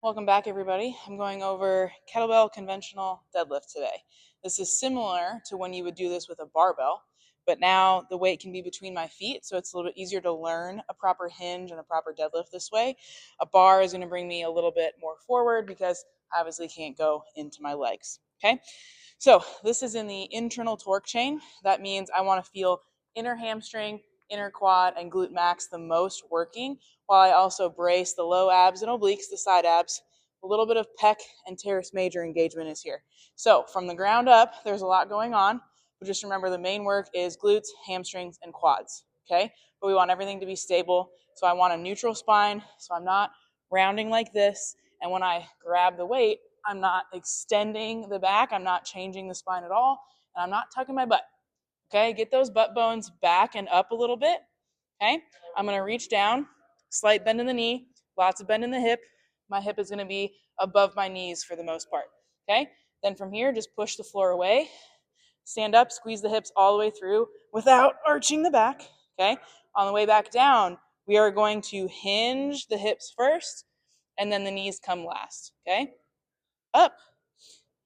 Welcome back, everybody. I'm going over kettlebell conventional deadlift today. This is similar to when you would do this with a barbell, but now the weight can be between my feet, so it's a little bit easier to learn a proper hinge and a proper deadlift this way. A bar is going to bring me a little bit more forward because I obviously can't go into my legs. Okay, so this is in the internal torque chain. That means I want to feel inner hamstring, inner quad, and glute max the most working, while I also brace the low abs and obliques, the side abs. A little bit of pec and teres major engagement is here. So from the ground up, there's a lot going on, but just remember the main work is glutes, hamstrings, and quads, okay? But we want everything to be stable, so I want a neutral spine, so I'm not rounding like this, and when I grab the weight, I'm not extending the back, I'm not changing the spine at all, and I'm not tucking my butt, okay? Get those butt bones back and up a little bit, okay? I'm gonna reach down, slight bend in the knee, lots of bend in the hip. My hip is gonna be above my knees for the most part, okay? Then from here, just push the floor away, stand up, squeeze the hips all the way through without arching the back, okay? On the way back down, we are going to hinge the hips first, and then the knees come last, okay? Up,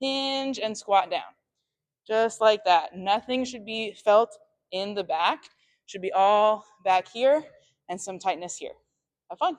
hinge, and squat down. Just like that. Nothing should be felt in the back. Should be all back here and some tightness here. Have fun.